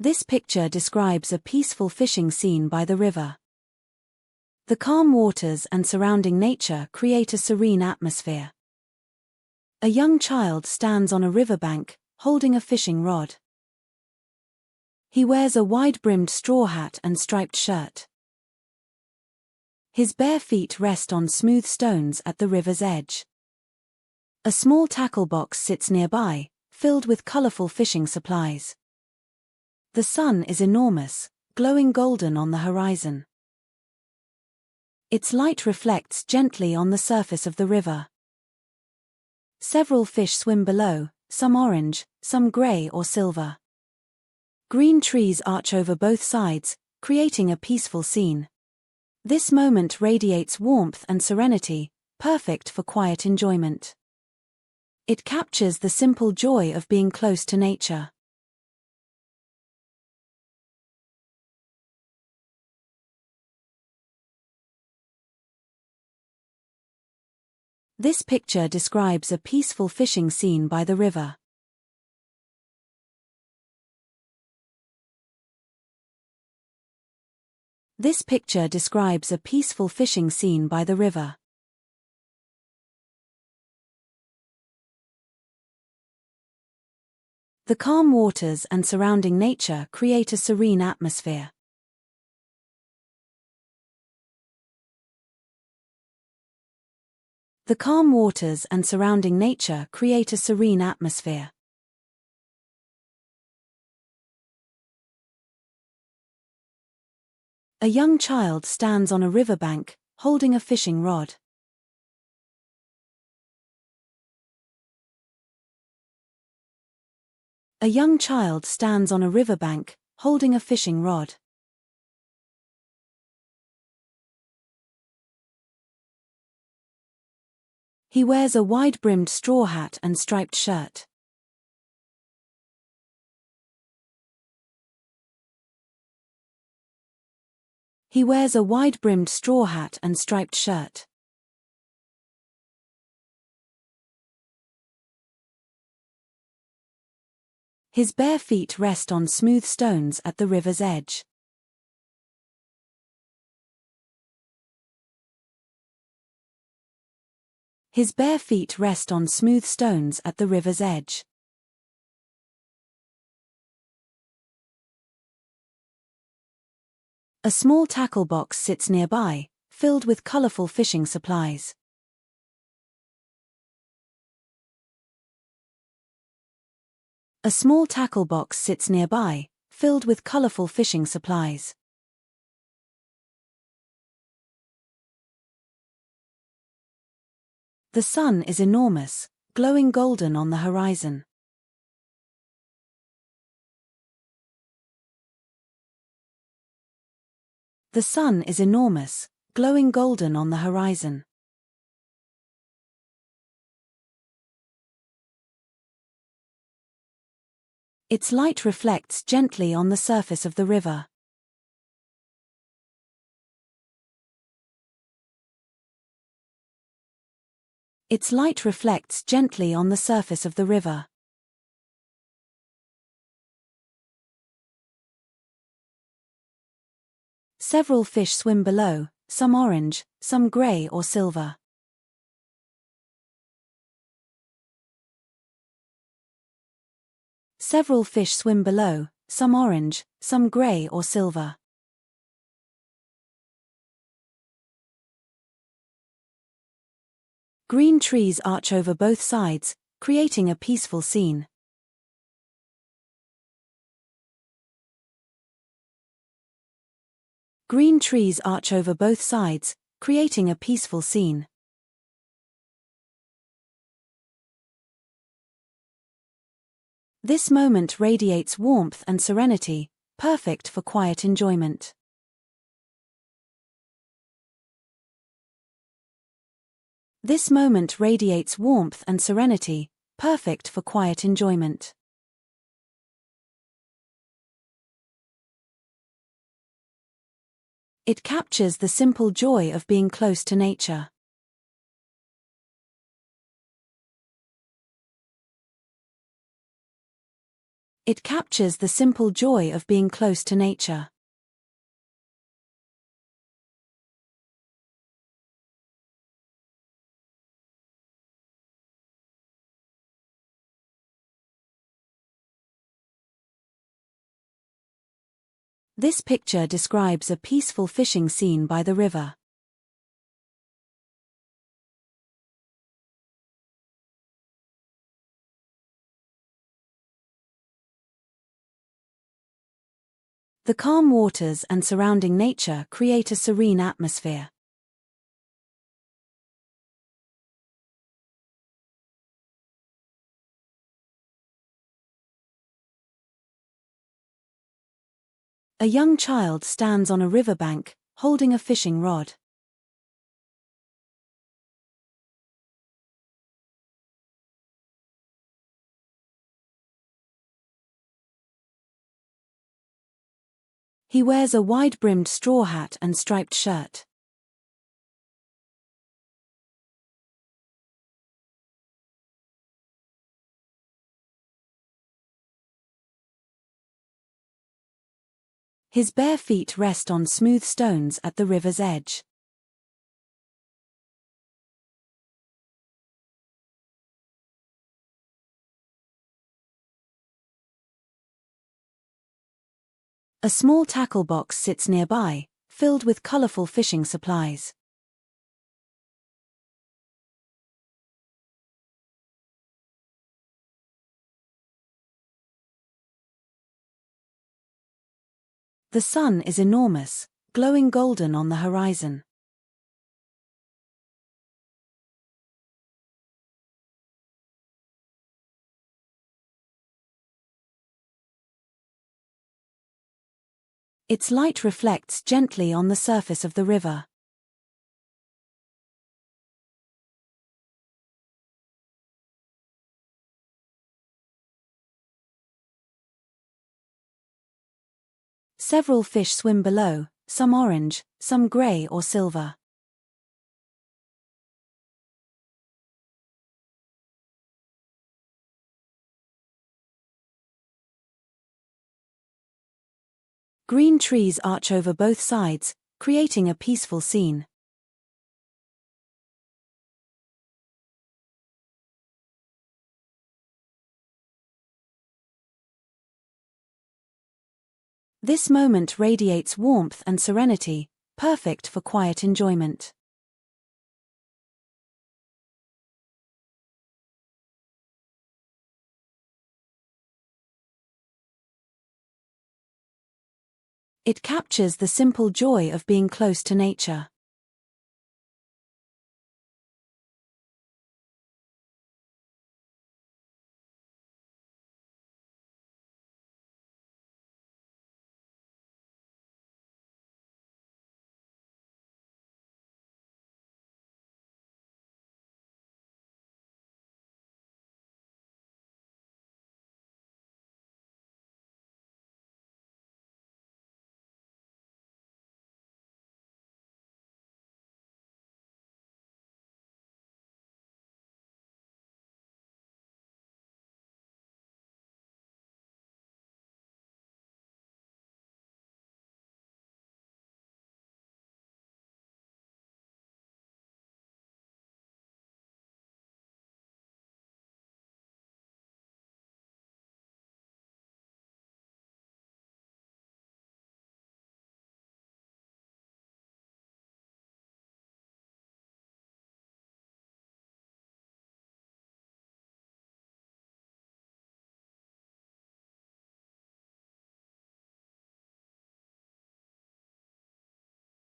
This picture describes a peaceful fishing scene by the river. The calm waters and surrounding nature create a serene atmosphere. A young child stands on a riverbank, holding a fishing rod. He wears a wide-brimmed straw hat and striped shirt. His bare feet rest on smooth stones at the river's edge. A small tackle box sits nearby, filled with colorful fishing supplies. The sun is enormous, glowing golden on the horizon. Its light reflects gently on the surface of the river. Several fish swim below, some orange, some gray or silver. Green trees arch over both sides, creating a peaceful scene. This moment radiates warmth and serenity, perfect for quiet enjoyment. It captures the simple joy of being close to nature. This picture describes a peaceful fishing scene by the river. This picture describes a peaceful fishing scene by the river. The calm waters and surrounding nature create a serene atmosphere. The calm waters and surrounding nature create a serene atmosphere. A young child stands on a riverbank, holding a fishing rod. A young child stands on a riverbank, holding a fishing rod. He wears a wide-brimmed straw hat and striped shirt. He wears a wide-brimmed straw hat and striped shirt. His bare feet rest on smooth stones at the river's edge. His bare feet rest on smooth stones at the river's edge. A small tackle box sits nearby, filled with colorful fishing supplies. A small tackle box sits nearby, filled with colorful fishing supplies. The sun is enormous, glowing golden on the horizon. The sun is enormous, glowing golden on the horizon. Its light reflects gently on the surface of the river. Its light reflects gently on the surface of the river. Several fish swim below, some orange, some gray or silver. Several fish swim below, some orange, some gray or silver. Green trees arch over both sides, creating a peaceful scene. Green trees arch over both sides, creating a peaceful scene. This moment radiates warmth and serenity, perfect for quiet enjoyment. This moment radiates warmth and serenity, perfect for quiet enjoyment. It captures the simple joy of being close to nature. It captures the simple joy of being close to nature. This picture describes a peaceful fishing scene by the river. The calm waters and surrounding nature create a serene atmosphere. A young child stands on a riverbank, holding a fishing rod. He wears a wide-brimmed straw hat and striped shirt. His bare feet rest on smooth stones at the river's edge. A small tackle box sits nearby, filled with colorful fishing supplies. The sun is enormous, glowing golden on the horizon. Its light reflects gently on the surface of the river. Several fish swim below, some orange, some gray or silver. Green trees arch over both sides, creating a peaceful scene. This moment radiates warmth and serenity, perfect for quiet enjoyment. It captures the simple joy of being close to nature.